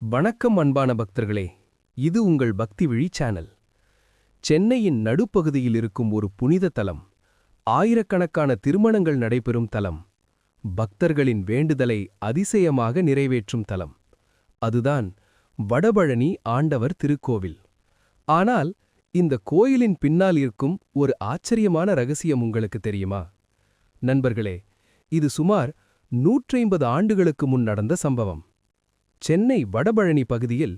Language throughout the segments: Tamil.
வணக்கம் அன்பான பக்தர்களே, இது உங்கள் பக்தி விழி சேனல். சென்னையின் நடுப்பகுதியில் இருக்கும் ஒரு புனித தலம், ஆயிரக்கணக்கான திருமணங்கள் நடைபெறும் தலம், பக்தர்களின் வேண்டுதலை அதிசயமாக நிறைவேற்றும் தலம். அதுதான் வடபழனி ஆண்டவர் திருக்கோவில். ஆனால் இந்த கோயிலின் பின்னால் இருக்கும் ஒரு ஆச்சரியமான ரகசியம் உங்களுக்கு தெரியுமா? நண்பர்களே, இது சுமார் 150 ஆண்டுகளுக்கு முன் நடந்த சம்பவம். சென்னை வடபழனி பகுதியில்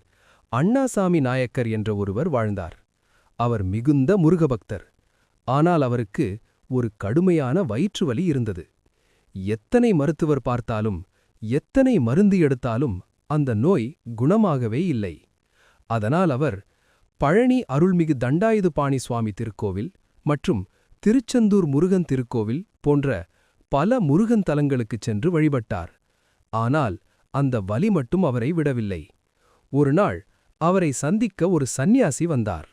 அண்ணாசாமி நாயக்கர் என்ற ஒருவர் வாழ்ந்தார். அவர் மிகுந்த முருகபக்தர். ஆனால் அவருக்கு ஒரு கடுமையான வயிற்றுவலி இருந்தது. எத்தனை மருத்துவர் பார்த்தாலும், எத்தனை மருந்து எடுத்தாலும் அந்த நோய் குணமாகவே இல்லை. அதனால் அவர் பழனி அருள்மிகு தண்டாயுதபாணி சுவாமி திருக்கோவில் மற்றும் திருச்செந்தூர் முருகன் திருக்கோவில் போன்ற பல முருகன் தலங்களுக்குச் சென்று வழிபட்டார். ஆனால் அந்த வலி மட்டும் அவரை விடவில்லை. ஒரு நாள் அவரை சந்திக்க ஒரு சந்நியாசி வந்தார்.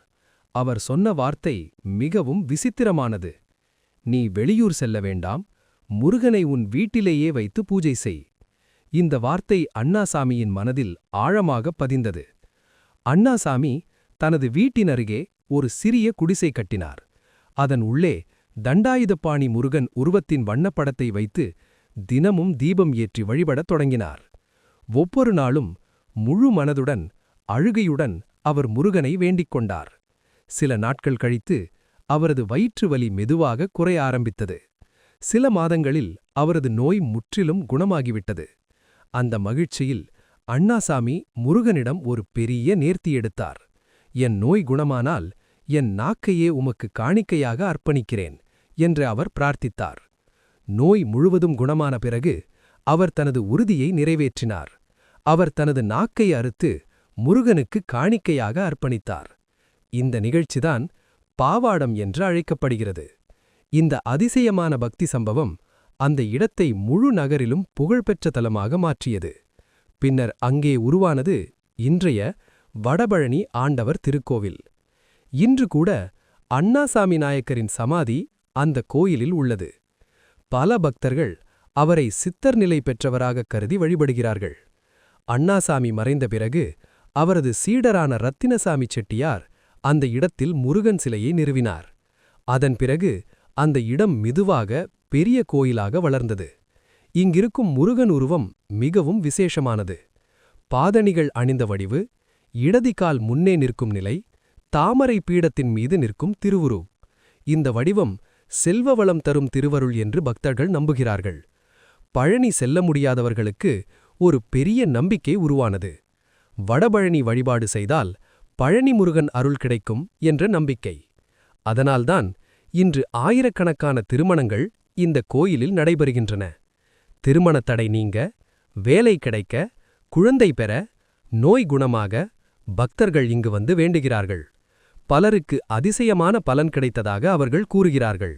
அவர் சொன்ன வார்த்தை மிகவும் விசித்திரமானது. "நீ வெளியூர் செல்ல வேண்டாம், முருகனை உன் வீட்டிலேயே வைத்து பூஜை செய்." இந்த வார்த்தை அண்ணாசாமியின் மனதில் ஆழமாக பதிந்தது. அண்ணாசாமி தனது வீட்டினருகே ஒரு சிறிய குடிசை கட்டினார். அதன் உள்ளே தண்டாயுதபாணி முருகன் உருவத்தின் வண்ணப்படத்தை வைத்து தினமும் தீபம் ஏற்றி வழிபடத் தொடங்கினார். ஒவ்வொரு நாளும் முழு மனதுடன், அழுகையுடன் அவர் முருகனை வேண்டிக் கொண்டார். சில நாட்கள் கழித்து அவரது வயிற்று வலி மெதுவாக குறைய ஆரம்பித்தது. சில மாதங்களில் அவரது நோய் முற்றிலும் குணமாகிவிட்டது. அந்த மகிழ்ச்சியில் அண்ணாசாமி முருகனிடம் ஒரு பெரிய நேர்த்தி எடுத்தார். "என் நோய் குணமானால் என் நாக்கையே உமக்கு காணிக்கையாக அர்ப்பணிக்கிறேன்" என்று அவர் பிரார்த்தித்தார். நோய் முழுவதும் குணமான பிறகு அவர் தனது உறுதியை நிறைவேற்றினார். அவர் தனது நாக்கை அறுத்து முருகனுக்கு காணிக்கையாக அர்ப்பணித்தார். இந்த நிகழ்ச்சிதான் பாவாடம் என்று அழைக்கப்படுகிறது. இந்த அதிசயமான பக்தி சம்பவம் அந்த இடத்தை முழு நகரிலும் புகழ்பெற்ற தலமாக மாற்றியது. பின்னர் அங்கே உருவானது இன்றைய வடபழனி ஆண்டவர் திருக்கோவில். இன்று கூட அண்ணாசாமி நாயக்கரின் சமாதி அந்த கோயிலில் உள்ளது. பல பக்தர்கள் அவரை சித்தர் நிலை பெற்றவராக கருதி வழிபடுகிறார்கள். அண்ணாசாமி மறைந்த பிறகு அவரது சீடரான ரத்தினசாமி செட்டியார் அந்த இடத்தில் முருகன் சிலையை நிறுவினார். அதன் பிறகு அந்த இடம் மெதுவாக பெரிய கோயிலாக வளர்ந்தது. இங்கிருக்கும் முருகன் உருவம் மிகவும் விசேஷமானது. பாதணிகள் அணிந்த வடிவு, இடதிகால் முன்னே நிற்கும் நிலை, தாமரை பீடத்தின் மீது நிற்கும் திருவுரு. இந்த வடிவம் செல்வவளம் தரும் திருவருள் என்று பக்தர்கள் நம்புகிறார்கள். பழனி செல்ல முடியாதவர்களுக்கு ஒரு பெரிய நம்பிக்கை உருவானது. வடபழனி வழிபாடு செய்தால் பழனி முருகன் அருள் கிடைக்கும் என்ற நம்பிக்கை. அதனால்தான் இன்று ஆயிரக்கணக்கான திருமணங்கள் இந்த கோயிலில் நடைபெறுகின்றன. திருமணத் தடை நீங்க, வேலை கிடைக்க, குழந்தை பெற, நோய் குணமாக பக்தர்கள் இங்கு வந்து வேண்டுகிறார்கள். பலருக்கு அதிசயமான பலன் கிடைத்ததாக அவர்கள் கூறுகிறார்கள்.